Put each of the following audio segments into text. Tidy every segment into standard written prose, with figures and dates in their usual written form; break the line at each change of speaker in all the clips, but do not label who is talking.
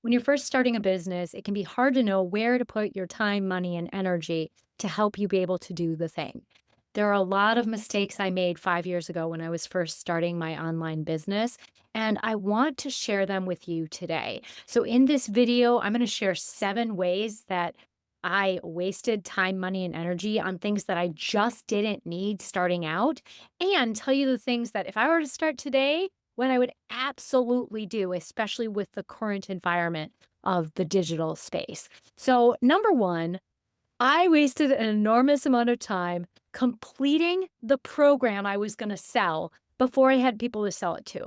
When you're first starting a business, it can be hard to know where to put your time, money, and energy to help you be able to do the thing. There are a lot of mistakes I made 5 years ago when I was first starting my online business, and I want to share them with you today. So, in this video, I'm going to share 7 ways that I wasted time, money, and energy on things that I just didn't need starting out, and tell you the things that if I were to start today, what I would absolutely do, especially with the current environment of the digital space. So, number one, I wasted an enormous amount of time completing the program I was going to sell before I had people to sell it to.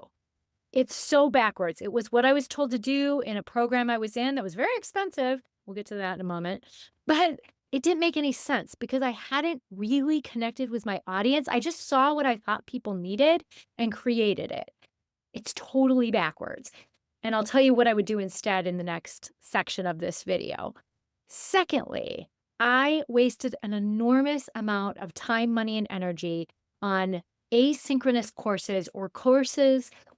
It's so backwards. It was what I was told to do in a program I was in that was very expensive. We'll get to that in a moment. But it didn't make any sense because I hadn't really connected with my audience. I just saw what I thought people needed and created it. It's totally backwards. And I'll tell you what I would do instead in the next section of this video. Secondly, I wasted an enormous amount of time, money, and energy on asynchronous courses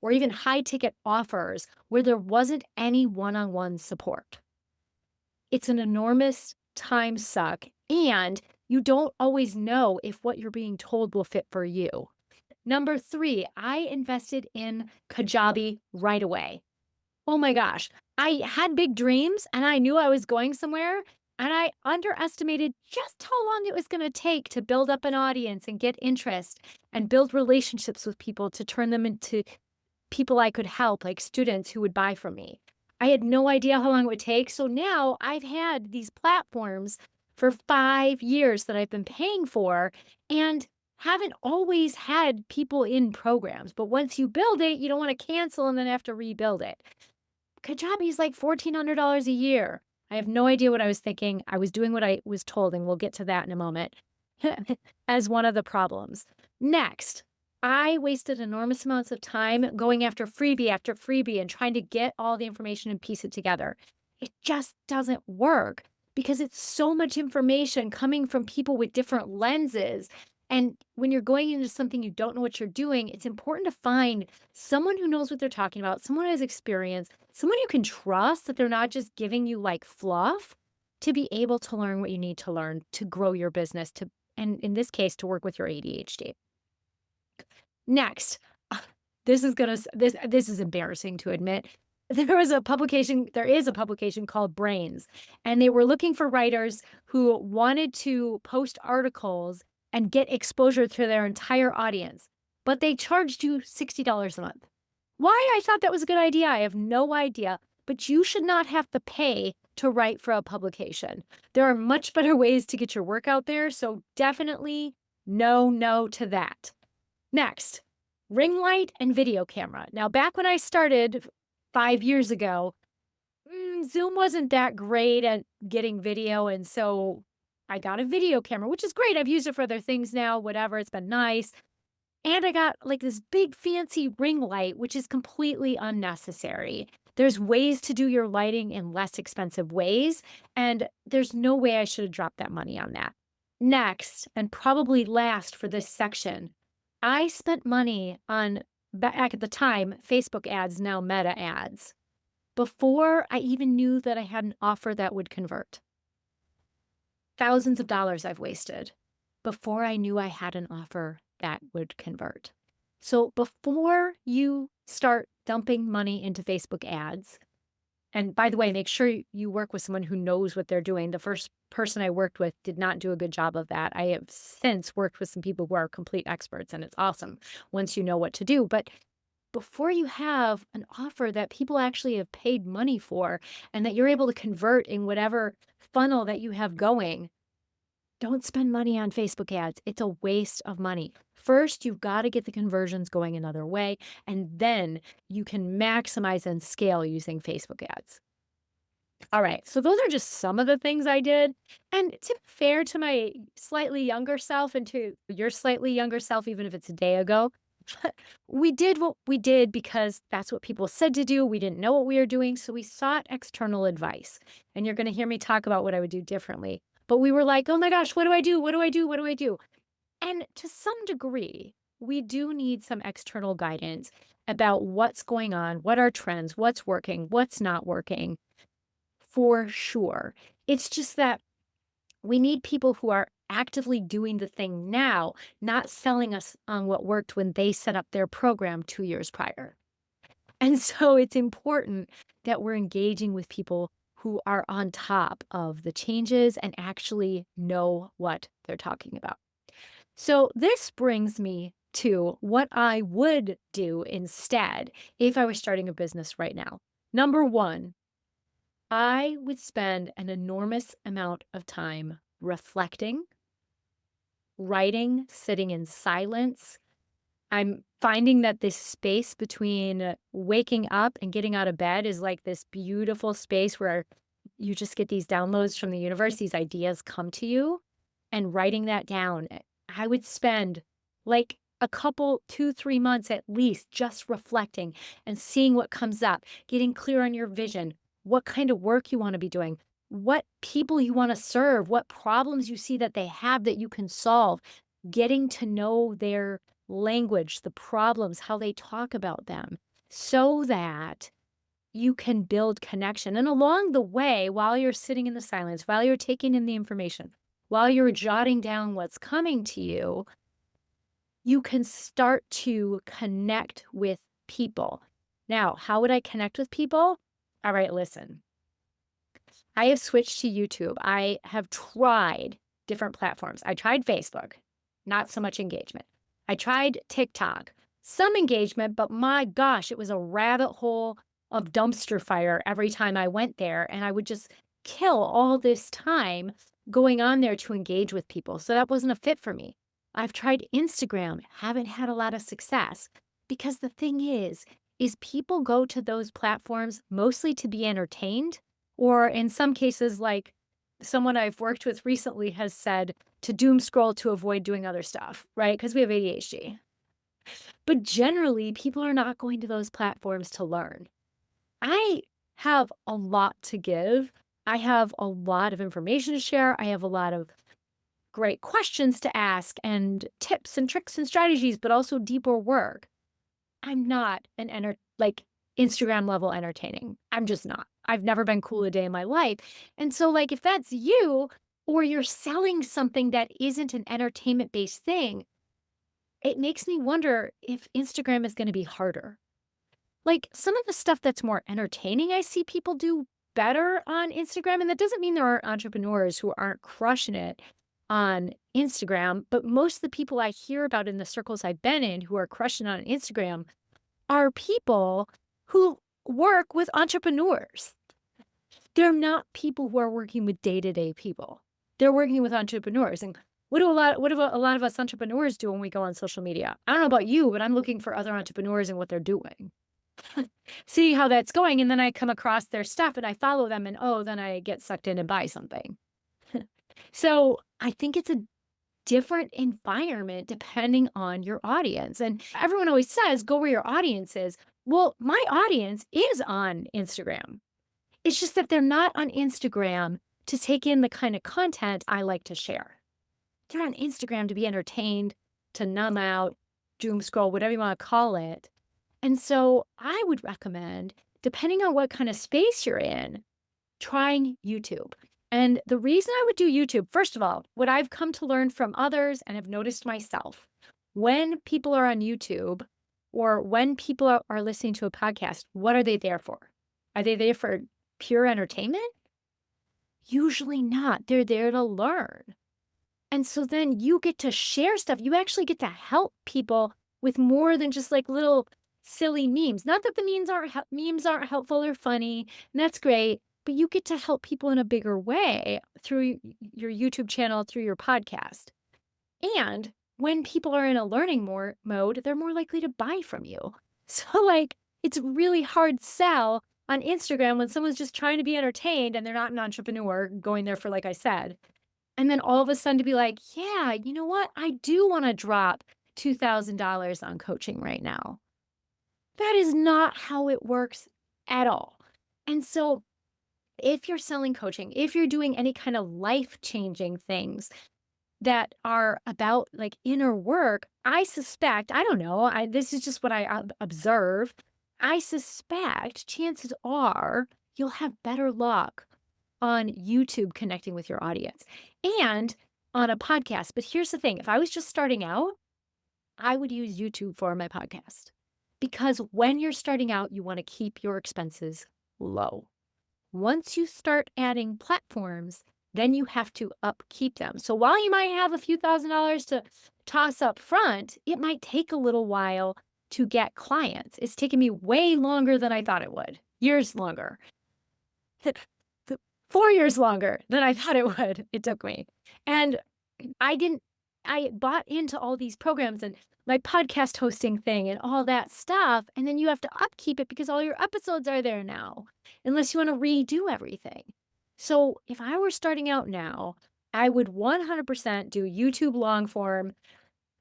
or even high ticket offers where there wasn't any one on one support. It's an enormous time suck, and you don't always know if what you're being told will fit for you. Number three, I invested in Kajabi right away. Oh my gosh. I had big dreams and I knew I was going somewhere, and I underestimated just how long it was going to take to build up an audience and get interest and build relationships with people to turn them into people I could help, like students who would buy from me. I had no idea how long it would take. So now I've had these platforms for 5 years that I've been paying for and haven't always had people in programs. But once you build it, you don't want to cancel and then have to rebuild it. Kajabi is like $1,400 a year. I have no idea what I was thinking. I was doing what I was told, and we'll get to that in a moment as one of the problems. Next, I wasted enormous amounts of time going after freebie and trying to get all the information and piece it together. It just doesn't work because it's so much information coming from people with different lenses. And when you're going into something you don't know what you're doing, it's important to find someone who knows what they're talking about, someone who has experience, someone you can trust that they're not just giving you like fluff to be able to learn what you need to learn to grow your business to and in this case to work with your ADHD. Next, this is gonna this is embarrassing to admit. There is a publication called Brains, and they were looking for writers who wanted to post articles and get exposure to their entire audience, but they charged you $60 a month. Why I thought that was a good idea, I have no idea, but you should not have to pay to write for a publication. There are much better ways to get your work out there, so definitely no to that. Next, ring light and video camera. Now, back when I started 5 years ago, Zoom wasn't that great at getting video. And so I got a video camera, which is great. I've used it for other things now, whatever. It's been nice. And I got like this big fancy ring light, which is completely unnecessary. There's ways to do your lighting in less expensive ways. And there's no way I should have dropped that money on that. Next, and probably last for this section, I spent money on back at the time, Facebook ads, now Meta ads, before I even knew that I had an offer that would convert. Thousands of dollars I've wasted before I knew I had an offer that would convert. So before you start dumping money into Facebook ads, and by the way, make sure you work with someone who knows what they're doing. The first person I worked with did not do a good job of that. I have since worked with some people who are complete experts, and it's awesome once you know what to do. But before you have an offer that people actually have paid money for and that you're able to convert in whatever funnel that you have going, don't spend money on Facebook ads. It's a waste of money. First, you've got to get the conversions going another way, and then you can maximize and scale using Facebook ads. All right, so those are just some of the things I did. And to be fair to my slightly younger self and to your slightly younger self, even if it's a day ago, we did what we did because that's what people said to do. We didn't know what we were doing, so we sought external advice. And you're going to hear me talk about what I would do differently. But we were like, oh my gosh, what do I do? What do I do? What do I do? And to some degree, we do need some external guidance about what's going on, what are trends, what's working, what's not working. for sure. It's just that we need people who are actively doing the thing now, not selling us on what worked when they set up their program 2 years prior. And so it's important that we're engaging with people who are on top of the changes and actually know what they're talking about. So this brings me to what I would do instead if I was starting a business right now. Number one, I would spend an enormous amount of time reflecting, writing, sitting in silence. I'm finding that this space between waking up and getting out of bed is like this beautiful space where you just get these downloads from the universe, these ideas come to you, and writing that down. I would spend like a couple, 2, 3 months at least just reflecting and seeing what comes up, getting clear on your vision, what kind of work you want to be doing, what people you want to serve, what problems you see that they have that you can solve, getting to know their language, the problems, how they talk about them, so that you can build connection. And along the way, while you're sitting in the silence, while you're taking in the information, while you're jotting down what's coming to you, you can start to connect with people. Now, how would I connect with people? All right, listen. I have switched to YouTube. I have tried different platforms. I tried Facebook, not so much engagement. I tried TikTok, some engagement, but my gosh, it was a rabbit hole of dumpster fire every time I went there. And I would just kill all this time going on there to engage with people. So that wasn't a fit for me. I've tried Instagram, haven't had a lot of success because the thing is people go to those platforms mostly to be entertained, or in some cases, like someone I've worked with recently has said to doom scroll to avoid doing other stuff, right? Because we have ADHD. But generally, people are not going to those platforms to learn. I have a lot to give. I have a lot of information to share. I have a lot of great questions to ask and tips and tricks and strategies, but also deeper work. I'm not like Instagram level entertaining. I'm just not. I've never been cool a day in my life. And so like if that's you or you're selling something that isn't an entertainment based thing, it makes me wonder if Instagram is going to be harder. Like some of the stuff that's more entertaining, I see people do better on Instagram. And that doesn't mean there aren't entrepreneurs who aren't crushing it on Instagram. But most of the people I hear about in the circles I've been in who are crushing on Instagram are people who work with entrepreneurs. They're not people who are working with day-to-day people. They're working with entrepreneurs. And what do a lot of us entrepreneurs do when we go on social media? I don't know about you, but I'm looking for other entrepreneurs and what they're doing. See how that's going. And then I come across their stuff and I follow them and oh, then I get sucked in and buy something. So I think it's a different environment depending on your audience. And everyone always says, go where your audience is. Well, my audience is on Instagram. It's just that they're not on Instagram to take in the kind of content I like to share. They're on Instagram to be entertained, to numb out, doom scroll, whatever you want to call it. And so I would recommend, depending on what kind of space you're in, trying YouTube. And the reason I would do YouTube, first of all, what I've come to learn from others and have noticed myself, when people are on YouTube or when people are listening to a podcast, what are they there for? Are they there for pure entertainment? Usually not. They're there to learn. And so then you get to share stuff. You actually get to help people with more than just like little silly memes. Not that the memes aren't helpful or funny, and that's great, but you get to help people in a bigger way through your YouTube channel, through your podcast. And when people are in a learning mode, they're more likely to buy from you. So like it's really hard sell on Instagram when someone's just trying to be entertained and they're not an entrepreneur going there for, like I said. And then all of a sudden to be like, yeah, you know what? I do want to drop $2,000 on coaching right now. That is not how it works at all. And so if you're selling coaching, if you're doing any kind of life-changing things that are about like inner work, I suspect, I don't know, this is just what I observe. I suspect chances are you'll have better luck on YouTube connecting with your audience and on a podcast. But here's the thing, if I was just starting out, I would use YouTube for my podcast because when you're starting out, you want to keep your expenses low. Once you start adding platforms, then you have to upkeep them. So while you might have a few $1,000s to toss up front, it might take a little while to get clients. It's taken me way longer than I thought it would, years longer. 4 years longer than I thought it would, it took me. And I didn't I bought into all these programs and my podcast hosting thing and all that stuff, and then you have to upkeep it because all your episodes are there now, unless you wanna redo everything. So, if I were starting out now, I would 100% do YouTube long form.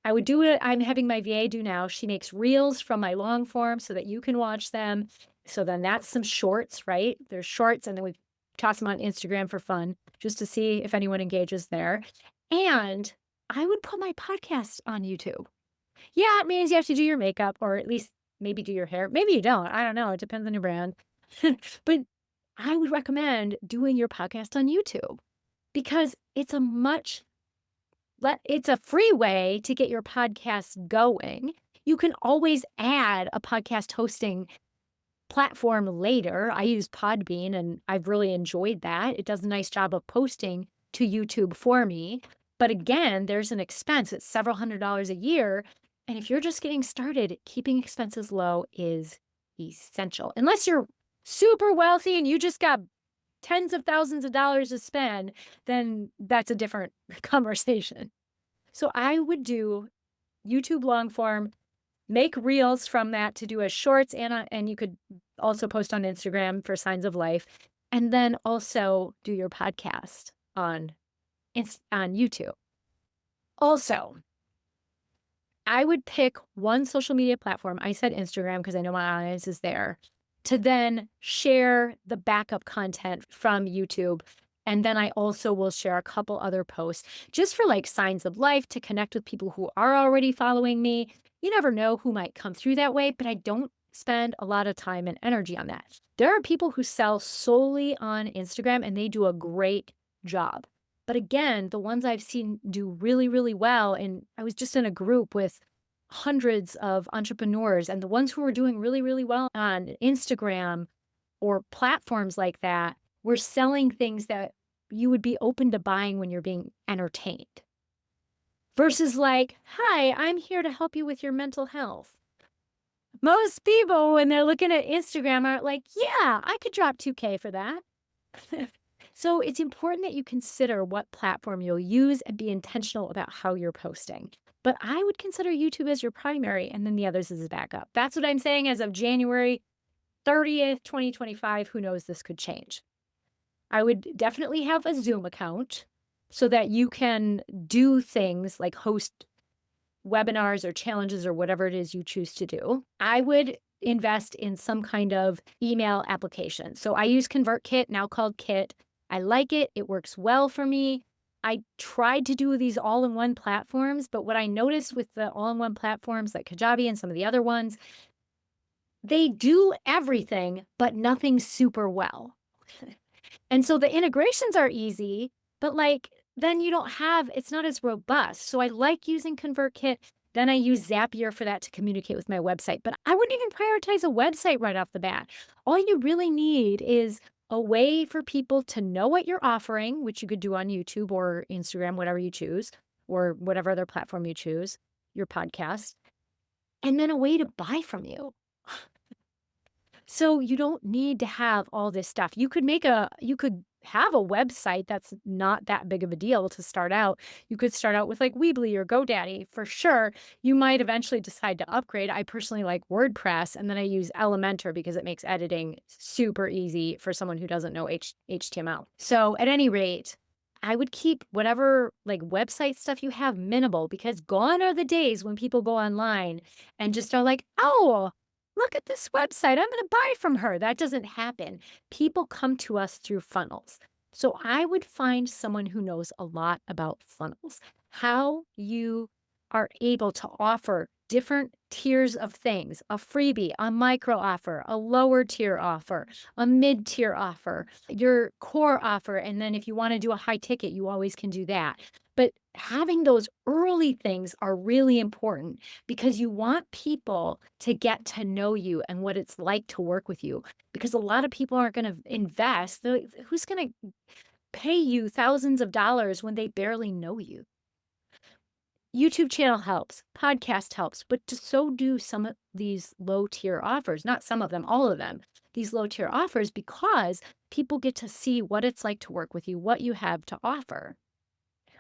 I would do it I'm having my VA do now. She makes reels from my long form so that you can watch them. So then that's some shorts, right? There's shorts, and then we toss them on Instagram for fun just to see if anyone engages there. And I would put my podcast on YouTube. Yeah, it means you have to do your makeup or at least maybe do your hair. Maybe you don't. I don't know. It depends on your brand. But I would recommend doing your podcast on YouTube because it's a free way to get your podcast going. You can always add a podcast hosting platform later. I use Podbean and I've really enjoyed that. It does a nice job of posting to YouTube for me. But again, there's an expense. It's several $100s a year. And if you're just getting started, keeping expenses low is essential. Unless you're super wealthy and you just got tens of thousands of dollars to spend, then that's a different conversation. So I would do YouTube long form, make reels from that to do as shorts, and you could also post on Instagram for signs of life, and then also do your podcast on YouTube. Also, I would pick one social media platform. I said Instagram because I know my audience is there, to then share the backup content from YouTube. And then I also will share a couple other posts just for like signs of life to connect with people who are already following me. You never know who might come through that way, but I don't spend a lot of time and energy on that. There are people who sell solely on Instagram and they do a great job. But again, the ones I've seen do really, really well, and I was just in a group with hundreds of entrepreneurs, and the ones who were doing really, really well on Instagram or platforms like that were selling things that you would be open to buying when you're being entertained. Versus like, hi, I'm here to help you with your mental health. Most people, when they're looking at Instagram, are like, yeah, I could drop 2K for that. So it's important that you consider what platform you'll use and be intentional about how you're posting. But I would consider YouTube as your primary and then the others as a backup. That's what I'm saying as of January 30th, 2025. Who knows, this could change. I would definitely have a Zoom account so that you can do things like host webinars or challenges or whatever it is you choose to do. I would invest in some kind of email application. So I use ConvertKit, now called Kit. I like it. It works well for me. I tried to do these all-in-one platforms, but what I noticed with the all-in-one platforms like Kajabi and some of the other ones, they do everything, but nothing super well. And so the integrations are easy, but like then you don't have, it's not as robust. So I like using ConvertKit. Then I use Zapier for that to communicate with my website. But I wouldn't even prioritize a website right off the bat. All you really need is a way for people to know what you're offering, which you could do on YouTube or Instagram, whatever you choose, or whatever other platform you choose, your podcast, and then a way to buy from you. So you don't need to have all this stuff. You could have a website that's not that big of a deal to start out. You could start out with like Weebly or GoDaddy for sure. You might eventually decide to upgrade. I personally like WordPress, and then I use Elementor because it makes editing super easy for someone who doesn't know HTML. So at any rate, I would keep whatever like website stuff you have minimal, because gone are the days when people go online and just are like, oh, look at this website, I'm going to buy from her. That doesn't happen. People come to us through funnels. So I would find someone who knows a lot about funnels, how you are able to offer different tiers of things, a freebie, a micro offer, a lower tier offer, a mid tier offer, your core offer. And then if you want to do a high ticket, you always can do that. But having those early things are really important because you want people to get to know you and what it's like to work with you. Because a lot of people aren't going to invest. Who's going to pay you thousands of dollars when they barely know you? YouTube channel helps, podcast helps, but so do some of these low tier offers, not some of them, all of them, these low tier offers, because people get to see what it's like to work with you, what you have to offer.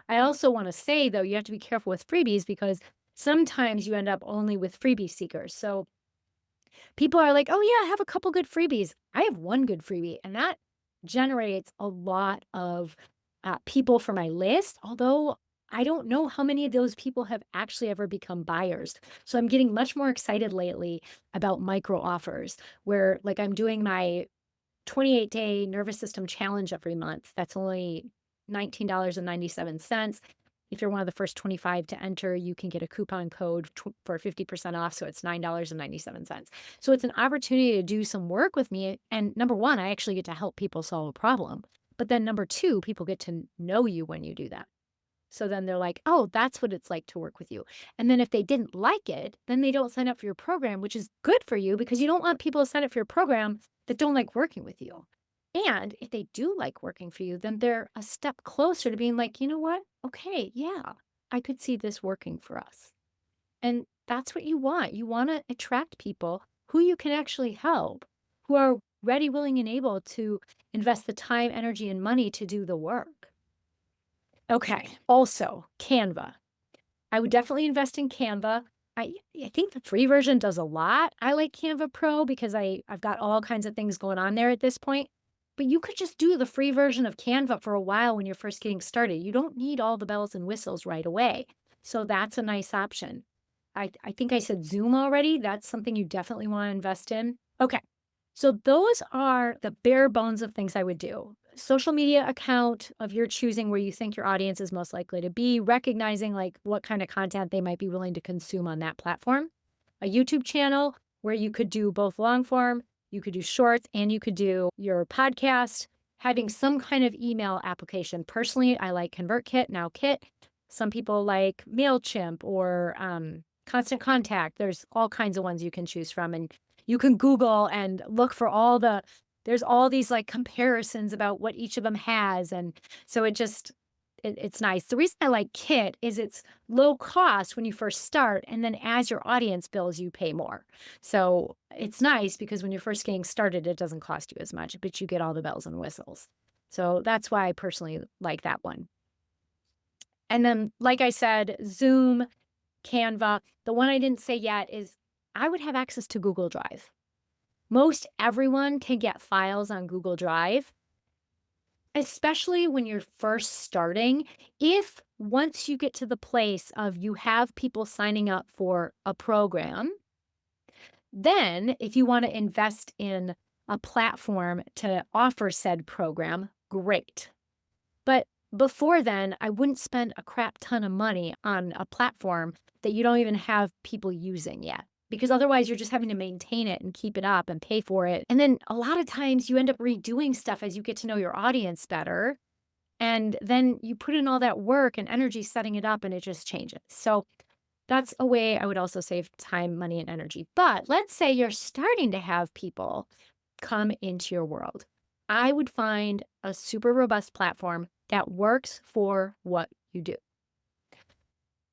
I also want to say, though, you have to be careful with freebies because sometimes you end up only with freebie seekers. So people are like, oh, yeah, I have a couple good freebies. I have one good freebie, and that generates a lot of people for my list. Although I don't know how many of those people have actually ever become buyers. So I'm getting much more excited lately about micro offers where, like, I'm doing my 28-day nervous system challenge every month. That's only $19.97. If you're one of the first 25 to enter, you can get a coupon code for 50% off. So it's $9.97. So it's an opportunity to do some work with me. And number one, I actually get to help people solve a problem. But then number two, people get to know you when you do that. So then they're like, oh, that's what it's like to work with you. And then if they didn't like it, then they don't sign up for your program, which is good for you because you don't want people to sign up for your program that don't like working with you. And if they do like working for you, then they're a step closer to being like, you know what? Okay, yeah, I could see this working for us. And that's what you want. You want to attract people who you can actually help, who are ready, willing, and able to invest the time, energy, and money to do the work. Okay. Also, Canva. I would definitely invest in Canva. I think the free version does a lot. I like Canva Pro because I've got all kinds of things going on there at this point. But you could just do the free version of Canva for a while when you're first getting started. You don't need all the bells and whistles right away. So that's a nice option. I think I said Zoom already. That's something you definitely want to invest in. Okay. So those are the bare bones of things I would do. Social media account of your choosing where you think your audience is most likely to be, recognizing like what kind of content they might be willing to consume on that platform. A YouTube channel where you could do both long form, you could do shorts, and you could do your podcast, having some kind of email application. Personally, I like ConvertKit, now Kit. Some people like MailChimp or Constant Contact. There's all kinds of ones you can choose from. And you can Google and look for there's all these like comparisons about what each of them has. And so it's nice. The reason I like Kit is it's low cost when you first start. And then as your audience builds, you pay more. So it's nice because when you're first getting started, it doesn't cost you as much, but you get all the bells and whistles. So that's why I personally like that one. And then, like I said, Zoom, Canva. The one I didn't say yet is I would have access to Google Drive. Most everyone can get files on Google Drive, especially when you're first starting. If once you get to the place of you have people signing up for a program, then if you want to invest in a platform to offer said program, great. But before then, I wouldn't spend a crap ton of money on a platform that you don't even have people using yet. Because otherwise, you're just having to maintain it and keep it up and pay for it. And then a lot of times you end up redoing stuff as you get to know your audience better. And then you put in all that work and energy setting it up and it just changes. So that's a way I would also save time, money, and energy. But let's say you're starting to have people come into your world. I would find a super robust platform that works for what you do.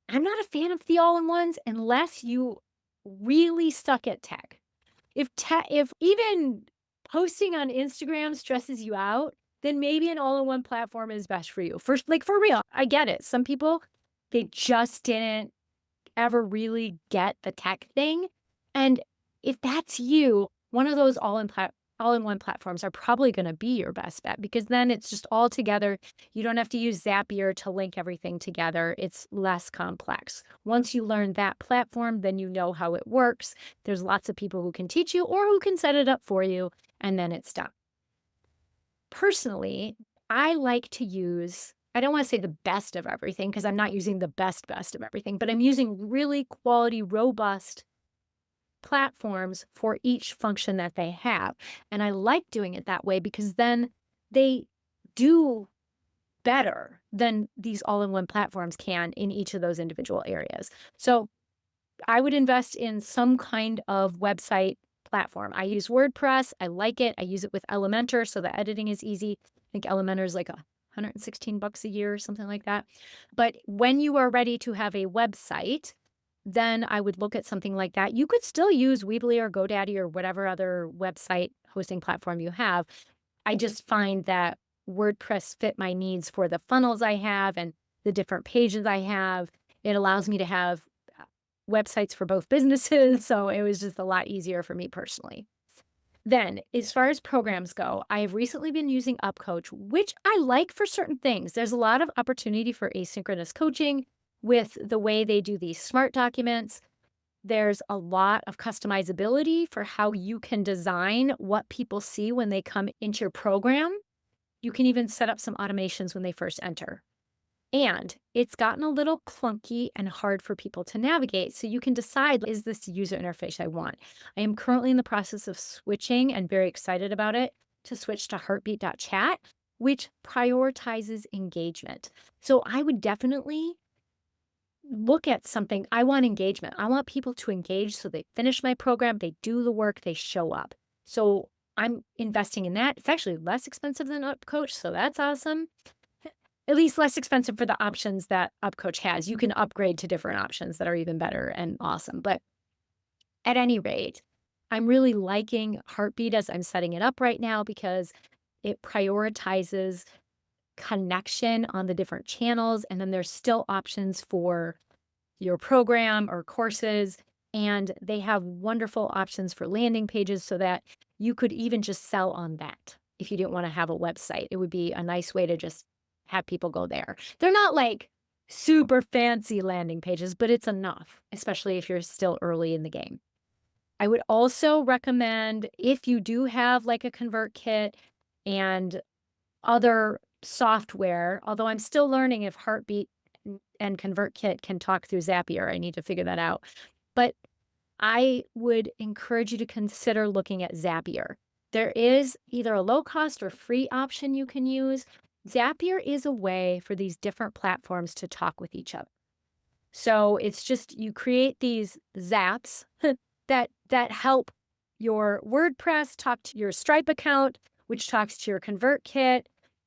I'm not a fan of the all-in-ones unless you really suck at tech. If even posting on Instagram stresses you out, then maybe an all-in-one platform is best for you. First, like for real, I get it. Some people, they just didn't ever really get the tech thing. And if that's you, one of those all-in-one platforms are probably going to be your best bet because then it's just all together. You don't have to use Zapier to link everything together. It's less complex. Once you learn that platform, then you know how it works. There's lots of people who can teach you or who can set it up for you, and then it's done. Personally, I like to use I don't want to say the best of everything because I'm not using the best of everything, but I'm using really quality, robust platforms for each function that they have. And I like doing it that way because then they do better than these all in one platforms can in each of those individual areas. So I would invest in some kind of website platform. I use WordPress. I like it. I use it with Elementor, so the editing is easy. I think Elementor is like $116 a year or something like that. But when you are ready to have a website, then I would look at something like that. You could still use Weebly or GoDaddy or whatever other website hosting platform you have. I just find that WordPress fit my needs for the funnels I have and the different pages I have. It allows me to have websites for both businesses. So it was just a lot easier for me personally. Then, as far as programs go, I have recently been using UpCoach, which I like for certain things. There's a lot of opportunity for asynchronous coaching with the way they do these smart documents. There's a lot of customizability for how you can design what people see when they come into your program. You can even set up some automations when they first enter. And it's gotten a little clunky and hard for people to navigate. So you can decide, is this the user interface I want? I am currently in the process of switching and very excited about it to switch to heartbeat.chat, which prioritizes engagement. So I would definitely look at something. I want engagement. I want people to engage so they finish my program, they do the work, they show up. So I'm investing in that. It's actually less expensive than UpCoach, so that's awesome. At least less expensive for the options that UpCoach has. You can upgrade to different options that are even better and awesome. But at any rate, I'm really liking Heartbeat as I'm setting it up right now because it prioritizes connection on the different channels. And then there's still options for your program or courses. And they have wonderful options for landing pages so that you could even just sell on that. If you didn't want to have a website, it would be a nice way to just have people go there. They're not like super fancy landing pages, but it's enough, especially if you're still early in the game. I would also recommend if you do have like a ConvertKit and other software, although I'm still learning if Heartbeat and ConvertKit can talk through Zapier. I need to figure that out. But I would encourage you to consider looking at Zapier. There is either a low cost or free option you can use. Zapier is a way for these different platforms to talk with each other. So it's just you create these zaps that help your WordPress talk to your Stripe account, which talks to your ConvertKit,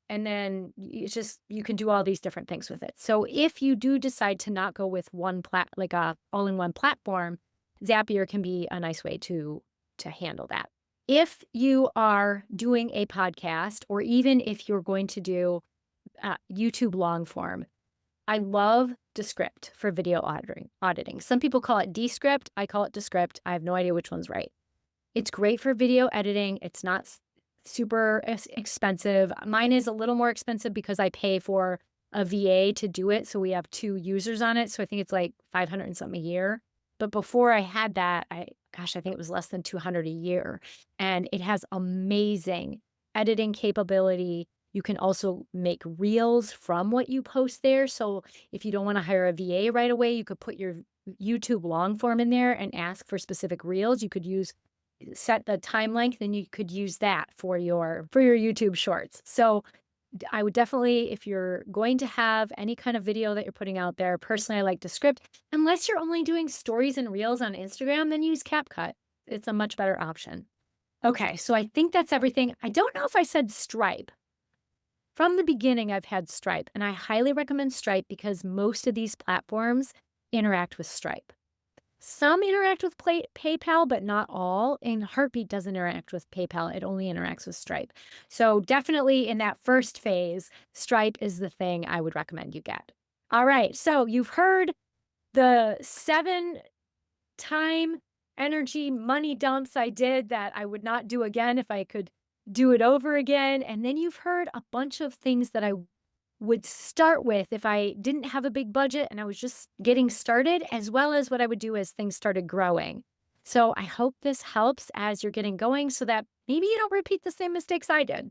and then it's just you can do all these different things with it. So if you do decide to not go with one like a all-in-one platform, Zapier can be a nice way to handle that. If you are doing a podcast, or even if you're going to do YouTube long form, I love Descript for video auditing. Some people call it Descript. I call it Descript. I have no idea which one's right. It's great for video editing. It's not super expensive. Mine is a little more expensive because I pay for a VA to do it. So we have 2 users on it. So I think it's like 500 and something a year. But before I had that, I think it was less than 200 a year. And it has amazing editing capability. You can also make reels from what you post there. So if you don't want to hire a VA right away, you could put your YouTube long form in there and ask for specific reels. You could set the time length, and you could use that for your YouTube shorts. So I would definitely, if you're going to have any kind of video that you're putting out there, personally, I like Descript. Unless you're only doing stories and reels on Instagram, then use CapCut. It's a much better option. Okay, so I think that's everything. I don't know if I said Stripe. From the beginning, I've had Stripe, and I highly recommend Stripe because most of these platforms interact with Stripe. Some interact with PayPal, but not all. And Heartbeat doesn't interact with PayPal. It only interacts with Stripe. So definitely in that first phase, Stripe is the thing I would recommend you get. All right. So you've heard the 7 time, energy, money dumps I did that I would not do again if I could do it over again. And then you've heard a bunch of things that I would start with if I didn't have a big budget and I was just getting started, as well as what I would do as things started growing. So I hope this helps as you're getting going so that maybe you don't repeat the same mistakes I did.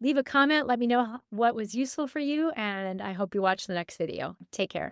Leave a comment, let me know what was useful for you, and I hope you watch the next video. Take care.